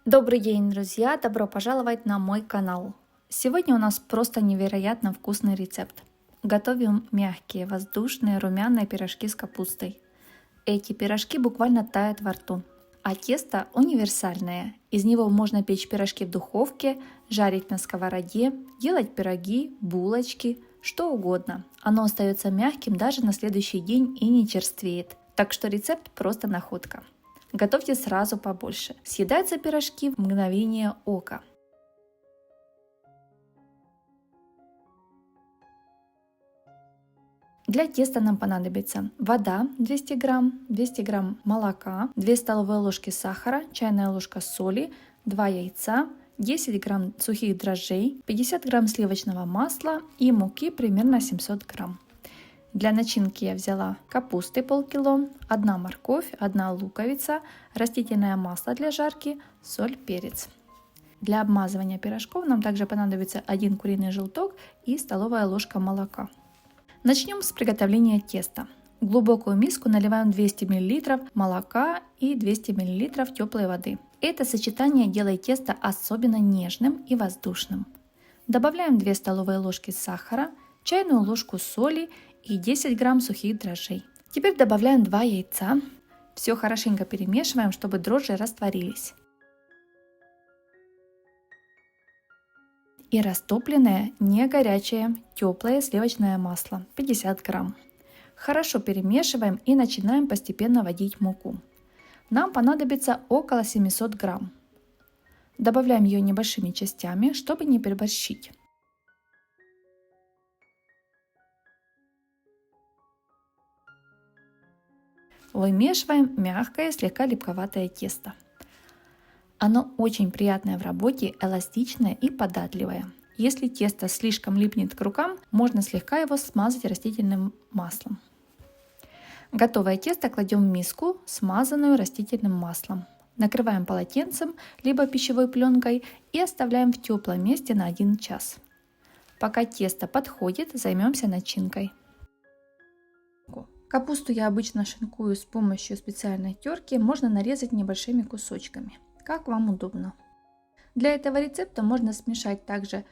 Добрый день, друзья! Добро пожаловать на мой канал! Сегодня у нас просто невероятно вкусный рецепт. Готовим мягкие, воздушные, румяные пирожки с капустой. Эти пирожки буквально тают во рту. А тесто универсальное. Из него можно печь пирожки в духовке, жарить на сковороде, делать пироги, булочки, что угодно. Оно остается мягким даже на следующий день и не черствеет. Так что рецепт просто находка. Готовьте сразу побольше. Съедаются пирожки в мгновение ока. Для теста нам понадобится вода 200 грамм, 200 грамм молока, 2 столовые ложки сахара, чайная ложка соли, 2 яйца, 10 грамм сухих дрожжей, 50 грамм сливочного масла и муки примерно 700 грамм. Для начинки я взяла капусты полкило, 1 морковь, 1 луковица, растительное масло для жарки, соль, перец. Для обмазывания пирожков нам также понадобится 1 куриный желток и столовая ложка молока. Начнем с приготовления теста. В глубокую миску наливаем 200 мл молока и 200 мл теплой воды. Это сочетание делает тесто особенно нежным и воздушным. Добавляем 2 столовые ложки сахара, чайную ложку соли и 10 грамм сухих дрожжей. Теперь добавляем 2 яйца. Все хорошенько перемешиваем, чтобы дрожжи растворились. И растопленное, не горячее, теплое сливочное масло 50 грамм. Хорошо перемешиваем и начинаем постепенно вводить муку. Нам понадобится около 700 грамм. Добавляем ее небольшими частями, чтобы не переборщить. Вымешиваем мягкое, слегка липковатое тесто. Оно очень приятное в работе, эластичное и податливое. Если тесто слишком липнет к рукам, можно слегка его смазать растительным маслом. Готовое тесто кладем в миску, смазанную растительным маслом. Накрываем полотенцем либо пищевой пленкой и оставляем в теплом месте на 1 час. Пока тесто подходит, займемся начинкой. Капусту я обычно шинкую с помощью специальной терки, можно нарезать небольшими кусочками, как вам удобно. Для этого рецепта можно смешать также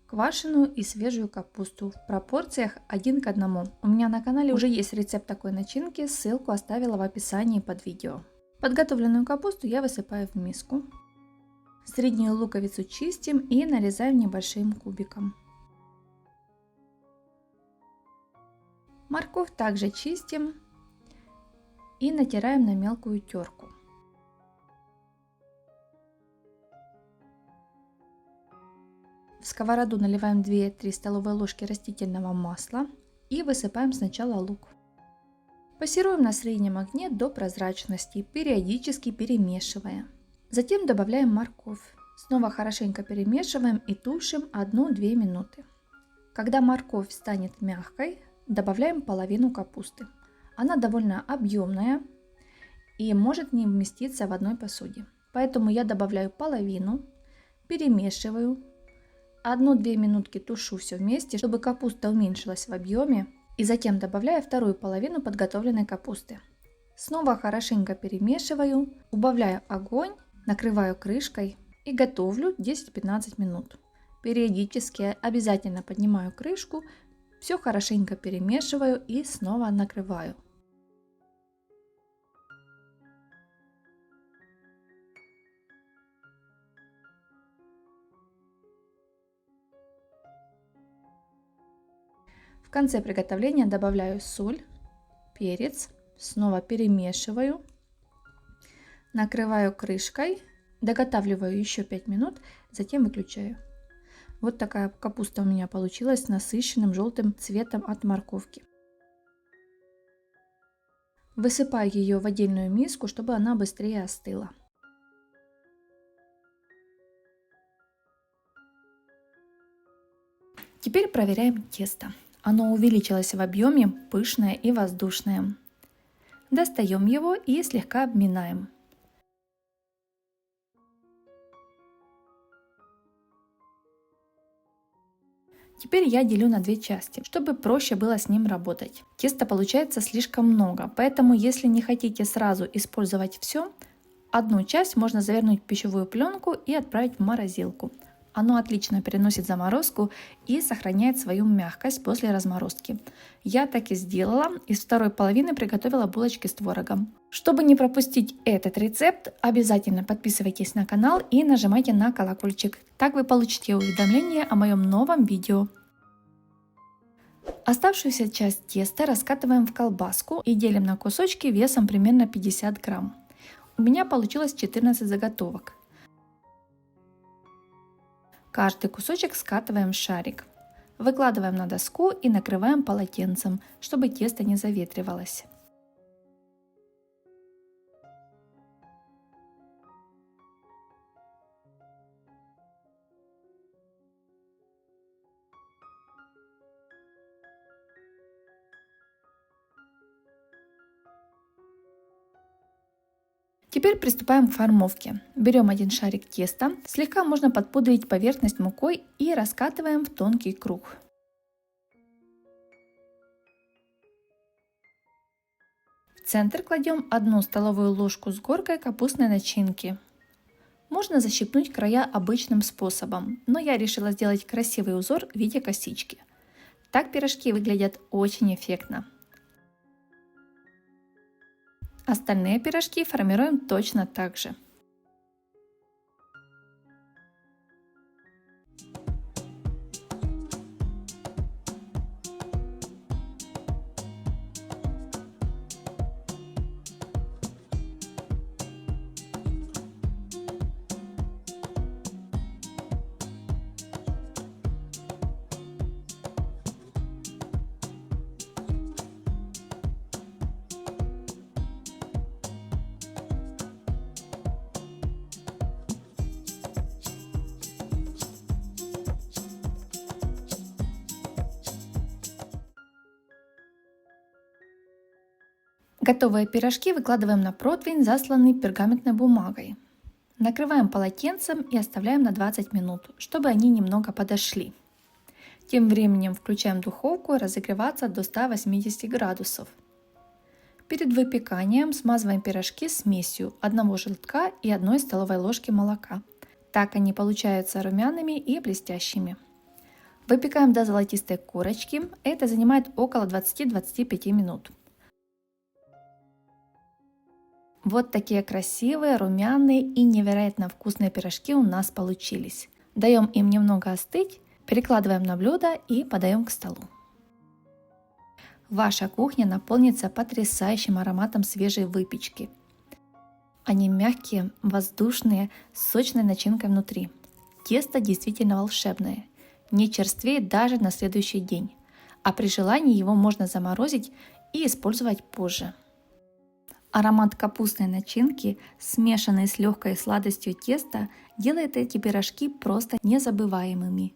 квашеную и свежую капусту в пропорциях 1 к 1. У меня на канале уже есть рецепт такой начинки, ссылку оставила в описании под видео. Подготовленную капусту я высыпаю в миску. Среднюю луковицу чистим и нарезаем небольшим кубиком. Морковь также чистим и натираем на мелкую терку. В сковороду наливаем 2-3 столовые ложки растительного масла и высыпаем сначала лук. Пассируем на среднем огне до прозрачности, периодически перемешивая. Затем добавляем морковь. Снова хорошенько перемешиваем и тушим 1-2 минуты. Когда морковь станет мягкой, добавляем половину капусты. Она довольно объемная и может не вместиться в одной посуде. Поэтому я добавляю половину, перемешиваю. 1-2 минутки тушу все вместе, чтобы капуста уменьшилась в объеме. И затем добавляю вторую половину подготовленной капусты. Снова хорошенько перемешиваю, убавляю огонь, накрываю крышкой и готовлю 10-15 минут. Периодически обязательно поднимаю крышку. Все хорошенько перемешиваю и снова накрываю. В конце приготовления добавляю соль, перец, снова перемешиваю, накрываю крышкой, доготавливаю еще 5 минут, затем выключаю. Вот такая капуста у меня получилась с насыщенным желтым цветом от морковки. Высыпаю ее в отдельную миску, чтобы она быстрее остыла. Теперь проверяем тесто. Оно увеличилось в объеме, пышное и воздушное. Достаем его и слегка обминаем. Теперь я делю на 2 части, чтобы проще было с ним работать. Теста получается слишком много, поэтому если не хотите сразу использовать все, Одну часть можно завернуть в пищевую пленку и отправить в морозилку. Оно отлично переносит заморозку и сохраняет свою мягкость после разморозки. Я так и сделала, из второй половины приготовила булочки с творогом. Чтобы не пропустить этот рецепт, обязательно подписывайтесь на канал и нажимайте на колокольчик. Так вы получите уведомления о моем новом видео. Оставшуюся часть теста раскатываем в колбаску и делим на кусочки весом примерно 50 грамм. У меня получилось 14 заготовок. Каждый кусочек скатываем в шарик. Выкладываем на доску и накрываем полотенцем, чтобы тесто не заветривалось. Теперь приступаем к формовке. Берем один шарик теста, слегка можно подпудрить поверхность мукой и раскатываем в тонкий круг. В центр кладем 1 столовую ложку с горкой капустной начинки. Можно защипнуть края обычным способом, но я решила сделать красивый узор в виде косички. Так пирожки выглядят очень эффектно. Остальные пирожки формируем точно так же. Готовые пирожки выкладываем на противень, засланный пергаментной бумагой. Накрываем полотенцем и оставляем на 20 минут, чтобы они немного подошли. Тем временем включаем духовку разогреваться до 180 градусов. Перед выпеканием смазываем пирожки смесью 1 желтка и 1 столовой ложки молока. Так они получаются румяными и блестящими. Выпекаем до золотистой корочки, это занимает около 20-25 минут. Вот такие красивые, румяные и невероятно вкусные пирожки у нас получились. Даем им немного остыть, перекладываем на блюдо и подаем к столу. Ваша кухня наполнится потрясающим ароматом свежей выпечки. Они мягкие, воздушные, с сочной начинкой внутри. Тесто действительно волшебное, не черствеет даже на следующий день, а при желании его можно заморозить и использовать позже. Аромат капустной начинки, смешанный с легкой сладостью теста, делает эти пирожки просто незабываемыми.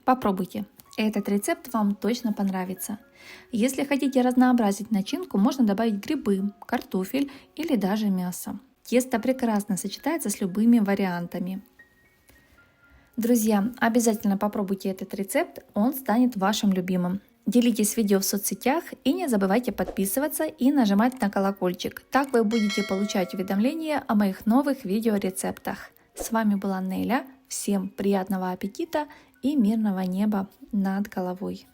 Попробуйте, этот рецепт вам точно понравится. Если хотите разнообразить начинку, можно добавить грибы, картофель или даже мясо. Тесто прекрасно сочетается с любыми вариантами. Друзья, обязательно попробуйте этот рецепт, он станет вашим любимым. Делитесь видео в соцсетях и не забывайте подписываться и нажимать на колокольчик. Так вы будете получать уведомления о моих новых видеорецептах. С вами была Неля. Всем приятного аппетита и мирного неба над головой.